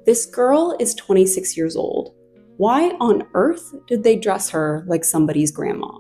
This girl is 26 years old. Why on earth did they dress her like somebody's grandma?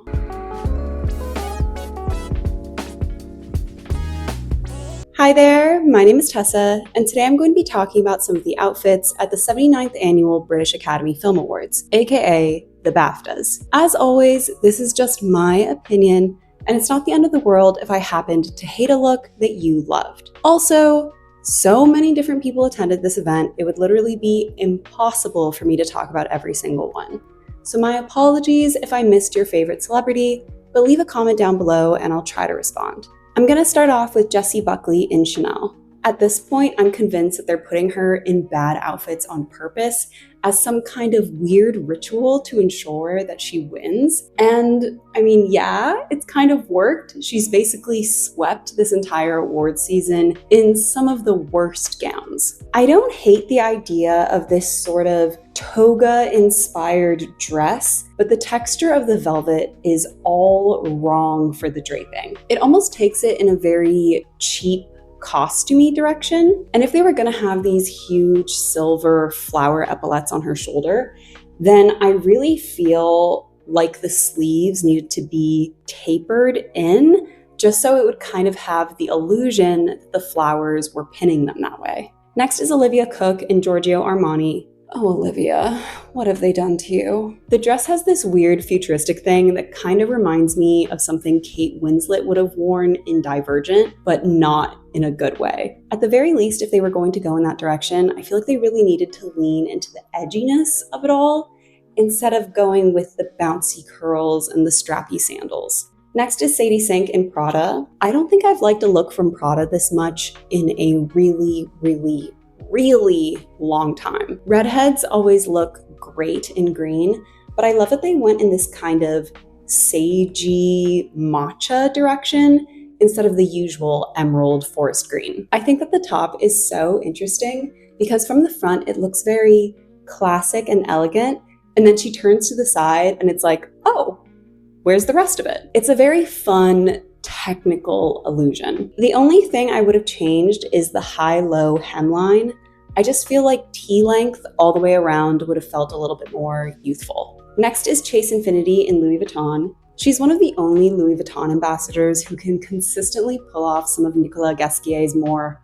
Hi there, my name is Tessa, and today I'm going to be talking about some of the outfits at the 79th Annual British Academy Film Awards, aka the BAFTAs. As always, this is just my opinion, and it's not the end of the world if I happened to hate a look that you loved. Also, so many different people attended this event, it would literally be impossible for me to talk about every single one. So my apologies if I missed your favorite celebrity, but leave a comment down below and I'll try to respond. I'm gonna start off with Jessie Buckley in Chanel. At this point, I'm convinced that they're putting her in bad outfits on purpose as some kind of weird ritual to ensure that she wins. And I mean, yeah, it's kind of worked. She's basically swept this entire award season in some of the worst gowns. I don't hate the idea of this sort of toga-inspired dress, but the texture of the velvet is all wrong for the draping. It almost takes it in a very cheap, costumey direction. And if they were gonna have these huge silver flower epaulets on her shoulder, then I really feel like the sleeves needed to be tapered in just so it would kind of have the illusion that the flowers were pinning them that way. Next is Olivia Cooke in Giorgio Armani. Oh, Olivia, what have they done to you? The dress has this weird futuristic thing that kind of reminds me of something Kate Winslet would have worn in Divergent, but not in a good way. At the very least, if they were going to go in that direction, I feel like they really needed to lean into the edginess of it all instead of going with the bouncy curls and the strappy sandals. Next is Sadie Sink in Prada. I don't think I've liked a look from Prada this much in a really long time. Redheads always look great in green, but I love that they went in this kind of sagey matcha direction instead of the usual emerald forest green. I think that the top is so interesting because from the front it looks very classic and elegant, and then she turns to the side and it's like, oh, where's the rest of it? It's a very fun, technical illusion. The only thing I would have changed is the high-low hemline. I just feel like T-length all the way around would have felt a little bit more youthful. Next is Chase Infiniti in Louis Vuitton. She's one of the only Louis Vuitton ambassadors who can consistently pull off some of Nicolas Ghesquier's more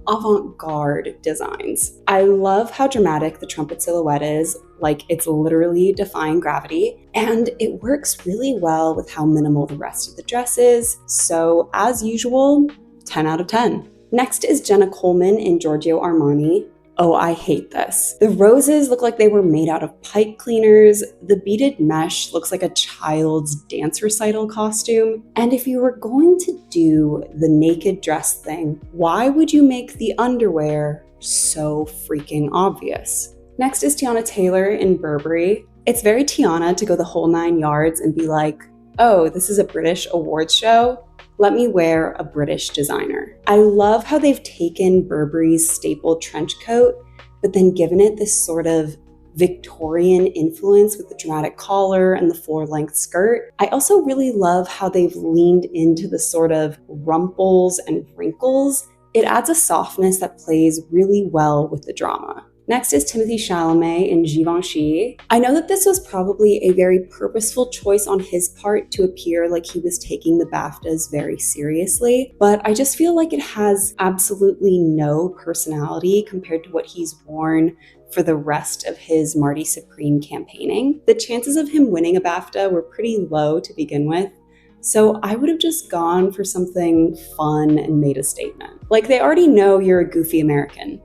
avant-garde designs. I love how dramatic the trumpet silhouette is, like it's literally defying gravity, and it works really well with how minimal the rest of the dress is. So as usual, 10 out of 10. Next is Jenna Coleman in Giorgio Armani. Oh, I hate this. The roses look like they were made out of pipe cleaners. The beaded mesh looks like a child's dance recital costume. And if you were going to do the naked dress thing, why would you make the underwear so freaking obvious? Next is Teyana Taylor in Burberry. It's very Teyana to go the whole 9 yards and be like, oh, this is a British awards show. Let me wear a British designer. I love how they've taken Burberry's staple trench coat, but then given it this sort of Victorian influence with the dramatic collar and the floor-length skirt. I also really love how they've leaned into the sort of rumples and wrinkles. It adds a softness that plays really well with the drama. Next is Timothee Chalamet in Givenchy. I know that this was probably a very purposeful choice on his part to appear like he was taking the BAFTAs very seriously, but I just feel like it has absolutely no personality compared to what he's worn for the rest of his Marty Supreme campaigning. The chances of him winning a BAFTA were pretty low to begin with, so I would have just gone for something fun and made a statement. Like, they already know you're a goofy American.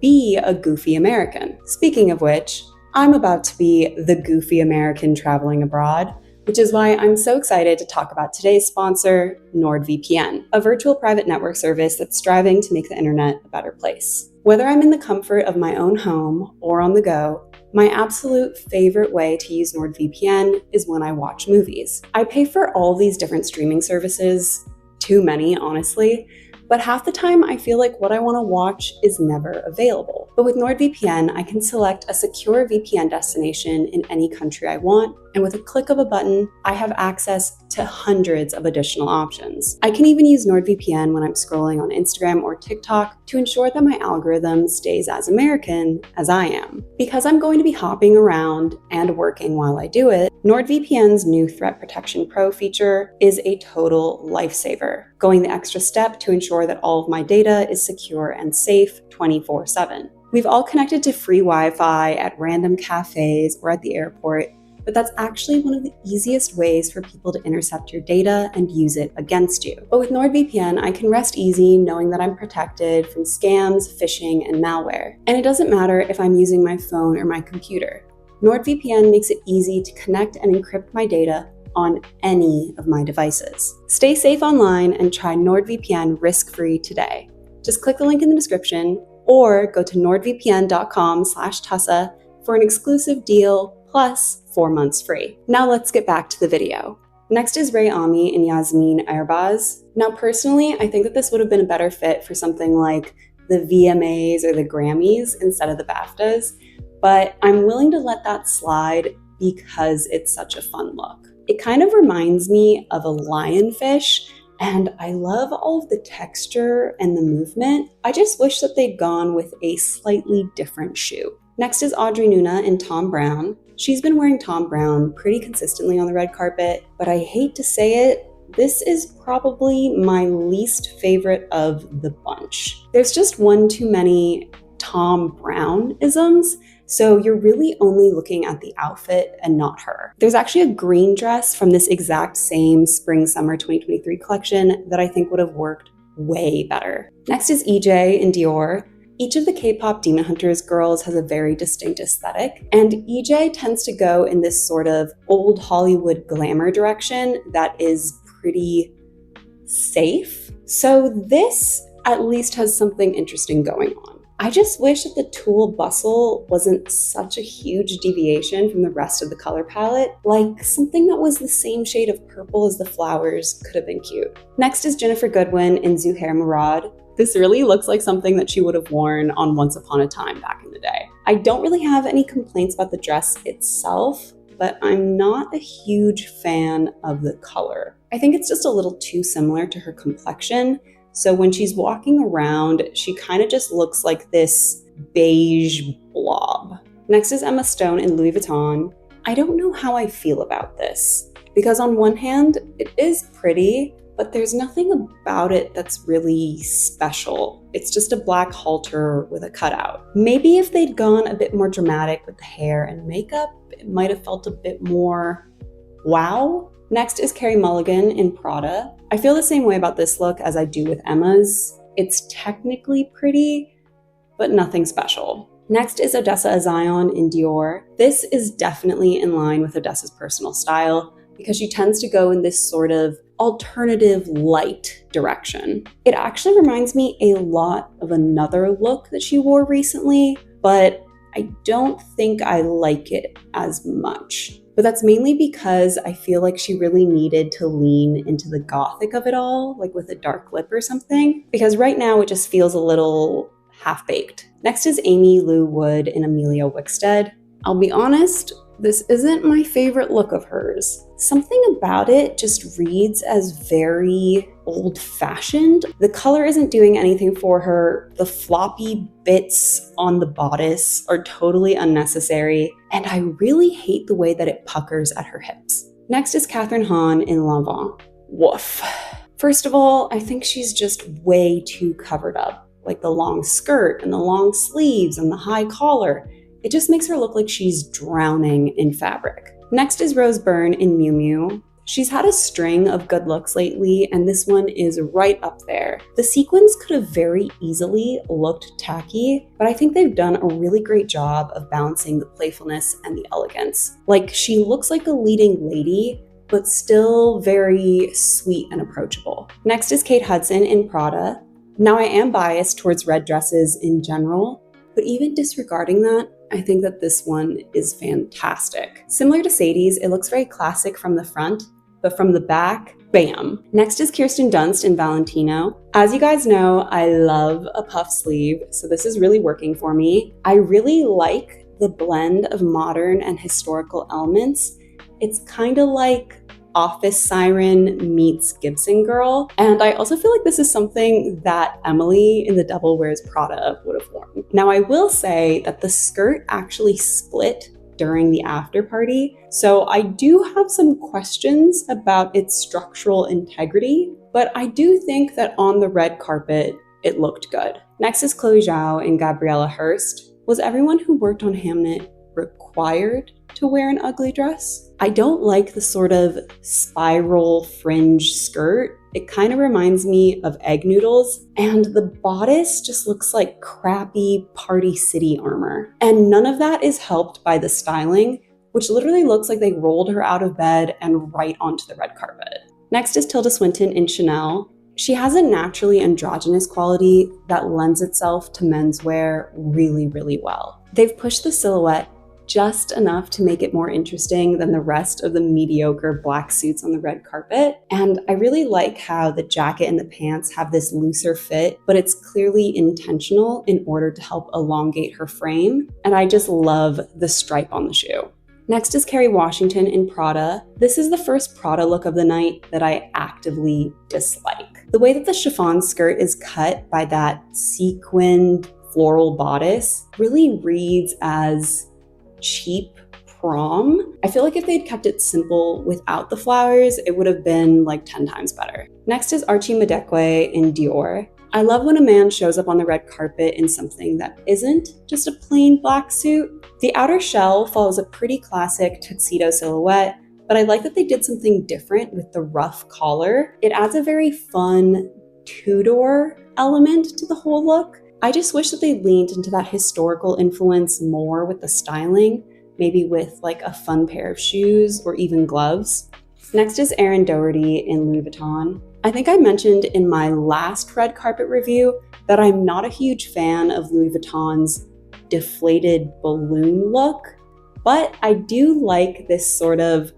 Be a goofy American. Speaking of which, I'm about to be the goofy American traveling abroad, which is why I'm so excited to talk about today's sponsor, NordVPN, a virtual private network service that's striving to make the internet a better place. Whether I'm in the comfort of my own home or on the go, my absolute favorite way to use NordVPN is when I watch movies. I pay for all these different streaming services, too many, honestly, but half the time I feel like what I want to watch is never available. But with NordVPN, I can select a secure VPN destination in any country I want, and with a click of a button, I have access to hundreds of additional options. I can even use NordVPN when I'm scrolling on Instagram or TikTok to ensure that my algorithm stays as American as I am. Because I'm going to be hopping around and working while I do it, NordVPN's new Threat Protection Pro feature is a total lifesaver, going the extra step to ensure that all of my data is secure and safe 24/7. We've all connected to free Wi-Fi at random cafes or at the airport, but that's actually one of the easiest ways for people to intercept your data and use it against you. But with NordVPN, I can rest easy knowing that I'm protected from scams, phishing, and malware. And it doesn't matter if I'm using my phone or my computer. NordVPN makes it easy to connect and encrypt my data on any of my devices. Stay safe online and try NordVPN risk-free today. Just click the link in the description or go to nordvpn.com/Tessa for an exclusive deal plus 4 months free. Now let's get back to the video. Next is Rei Ami and Yasmin Airbaz. Now personally, I think that this would have been a better fit for something like the VMAs or the Grammys instead of the BAFTAs, but I'm willing to let that slide because it's such a fun look. It kind of reminds me of a lionfish, and I love all of the texture and the movement. I just wish that they'd gone with a slightly different shoe. Next is Audrey Nuna in Thom Browne. She's been wearing Thom Browne pretty consistently on the red carpet, but I hate to say it, this is probably my least favorite of the bunch. There's just one too many Thom Browne-isms, so you're really only looking at the outfit and not her. There's actually a green dress from this exact same Spring/Summer 2023 collection that I think would have worked way better. Next is EJAE in Dior. Each of the K-pop Demon Hunters girls has a very distinct aesthetic, and EJAE tends to go in this sort of old Hollywood glamour direction that is pretty safe. So this at least has something interesting going on. I just wish that the tulle bustle wasn't such a huge deviation from the rest of the color palette. Like something that was the same shade of purple as the flowers could have been cute. Next is Ginnifer Goodwin in Zuhair Murad. This really looks like something that she would have worn on Once Upon a Time back in the day. I don't really have any complaints about the dress itself, but I'm not a huge fan of the color. I think it's just a little too similar to her complexion. So when she's walking around, she kind of just looks like this beige blob. Next is Emma Stone in Louis Vuitton. I don't know how I feel about this, because on one hand, it is pretty, but there's nothing about it that's really special. It's just a black halter with a cutout. Maybe if they'd gone a bit more dramatic with the hair and makeup, it might have felt a bit more wow. Next is Carey Mulligan in Prada. I feel the same way about this look as I do with Emma's. It's technically pretty, but nothing special. Next is Odessa A'zion in Dior. This is definitely in line with Odessa's personal style because she tends to go in this sort of alternative light direction. It actually reminds me a lot of another look that she wore recently, but I don't think I like it as much. But that's mainly because I feel like she really needed to lean into the gothic of it all, like with a dark lip or something, because right now it just feels a little half-baked. Next is Aimee Lou Wood in Amelia Wickstead. I'll be honest, this isn't my favorite look of hers. Something about it just reads as very old-fashioned. The color isn't doing anything for her. The floppy bits on the bodice are totally unnecessary, and I really hate the way that it puckers at her hips. Next is Kathryn Hahn in L'Enfant. Woof. First of all, I think she's just way too covered up. Like the long skirt and the long sleeves and the high collar. It just makes her look like she's drowning in fabric. Next is Rose Byrne in Miu Miu. She's had a string of good looks lately, and this one is right up there. The sequins could have very easily looked tacky, but I think they've done a really great job of balancing the playfulness and the elegance. Like, she looks like a leading lady, but still very sweet and approachable. Next is Kate Hudson in Prada. Now, I am biased towards red dresses in general, but even disregarding that, I think that this one is fantastic. Similar to Sadie's, it looks very classic from the front, but from the back, bam. Next is Kirsten Dunst in Valentino. As you guys know, I love a puff sleeve, so this is really working for me. I really like the blend of modern and historical elements. It's kind of like office siren meets Gibson girl. And I also feel like this is something that Emily in The Devil Wears Prada would have worn. Now, I will say that the skirt actually split during the after party, so I do have some questions about its structural integrity, but I do think that on the red carpet, it looked good. Next is Chloe Zhao and Gabriella Hearst. Was everyone who worked on Hamnet required to wear an ugly dress? I don't like the sort of spiral fringe skirt. It kind of reminds me of egg noodles, and the bodice just looks like crappy Party City armor. And none of that is helped by the styling, which literally looks like they rolled her out of bed and right onto the red carpet. Next is Tilda Swinton in Chanel. She has a naturally androgynous quality that lends itself to menswear really, really well. They've pushed the silhouette just enough to make it more interesting than the rest of the mediocre black suits on the red carpet. And I really like how the jacket and the pants have this looser fit, but it's clearly intentional in order to help elongate her frame. And I just love the stripe on the shoe. Next is Kerry Washington in Prada. This is the first Prada look of the night that I actively dislike. The way that the chiffon skirt is cut by that sequined floral bodice really reads as cheap prom. I feel like if they'd kept it simple without the flowers, it would have been like 10 times better. Next is Archie Madekwe in Dior. I love when a man shows up on the red carpet in something that isn't just a plain black suit. The outer shell follows a pretty classic tuxedo silhouette, but I like that they did something different with the rough collar. It adds a very fun Tudor element to the whole look. I just wish that they leaned into that historical influence more with the styling, maybe with like a fun pair of shoes or even gloves. Next is Erin Doherty in Louis Vuitton. I think I mentioned in my last red carpet review that I'm not a huge fan of Louis Vuitton's deflated balloon look, but I do like this sort of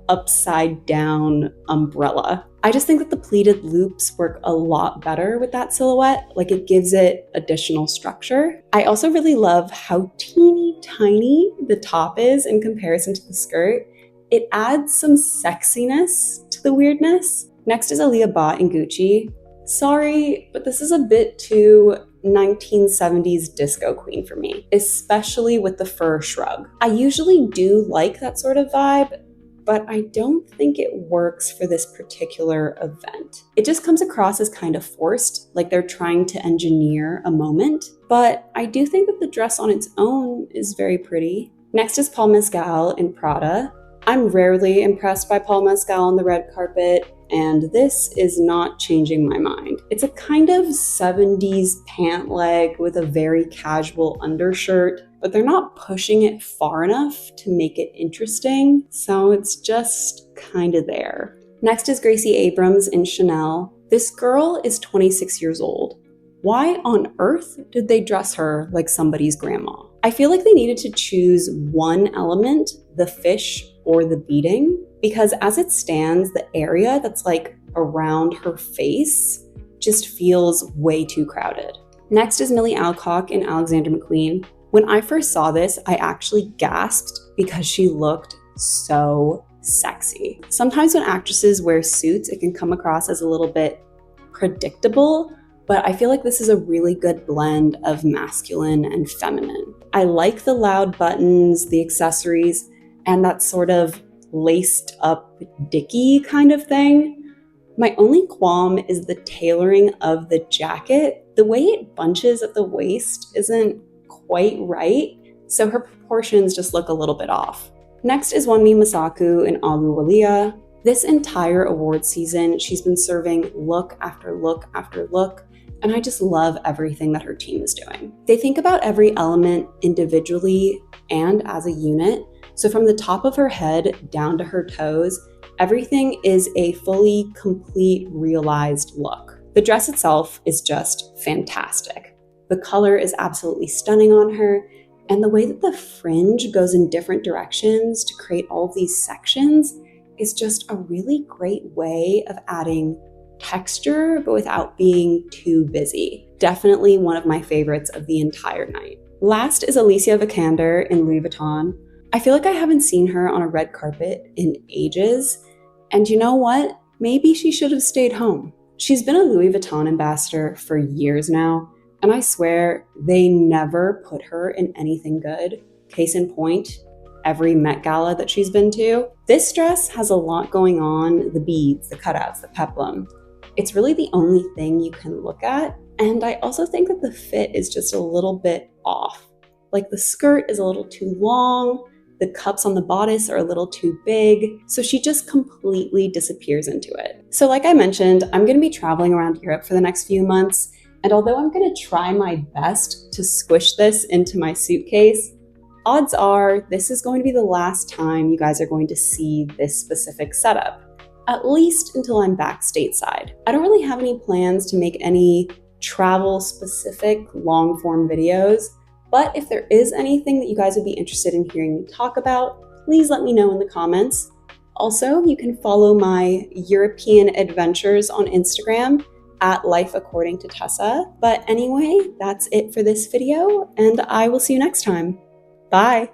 upside down umbrella. I just think that the pleated loops work a lot better with that silhouette, like it gives it additional structure. I also really love how teeny tiny the top is in comparison to the skirt. It adds some sexiness to the weirdness. Next is Alia Bhatt in Gucci. Sorry, but this is a bit too 1970s disco queen for me, especially with the fur shrug. I usually do like that sort of vibe, but I don't think it works for this particular event. It just comes across as kind of forced, like they're trying to engineer a moment, but I do think that the dress on its own is very pretty. Next is Paul Mescal in Prada. I'm rarely impressed by Paul Mescal on the red carpet, and this is not changing my mind. It's a kind of 70s pant leg with a very casual undershirt, but they're not pushing it far enough to make it interesting, so it's just kind of there. Next is Gracie Abrams in Chanel. This girl is 26 years old. Why on earth did they dress her like somebody's grandma? I feel like they needed to choose one element, the fish or the beading, because as it stands, the area that's like around her face just feels way too crowded. Next is Millie Alcock in Alexander McQueen. When I first saw this, I actually gasped because she looked so sexy. Sometimes when actresses wear suits, it can come across as a little bit predictable, but I feel like this is a really good blend of masculine and feminine. I like the loud buttons, the accessories, and that sort of laced up dicky kind of thing. My only qualm is the tailoring of the jacket. The way it bunches at the waist isn't quite right, so her proportions just look a little bit off. Next is Wunmi Mosaku in Ahluwalia. This entire award season, she's been serving look after look after look, and I just love everything that her team is doing. They think about every element individually and as a unit, so from the top of her head down to her toes, everything is a fully complete, realized look. The dress itself is just fantastic. The color is absolutely stunning on her, and the way that the fringe goes in different directions to create all of these sections is just a really great way of adding texture, but without being too busy. Definitely one of my favorites of the entire night. Last is Alicia Vikander in Louis Vuitton. I feel like I haven't seen her on a red carpet in ages, And you know what? Maybe she should have stayed home. She's been a Louis Vuitton ambassador for years now, and I swear they never put her in anything good. Case in point, every Met Gala that she's been to. This dress has a lot going on, the beads, the cutouts, the peplum. It's really the only thing you can look at, and I also think that the fit is just a little bit off. Like the skirt is a little too long, the cups on the bodice are a little too big, so she just completely disappears into it. So like I mentioned, I'm going to be traveling around Europe for the next few months, and although I'm going to try my best to squish this into my suitcase, odds are this is going to be the last time you guys are going to see this specific setup, at least until I'm back stateside. I don't really have any plans to make any travel-specific long-form videos, but if there is anything that you guys would be interested in hearing me talk about, please let me know in the comments. Also, you can follow my European adventures on Instagram at @lifeaccordingtotessa. But anyway, that's it for this video, and I will see you next time. Bye!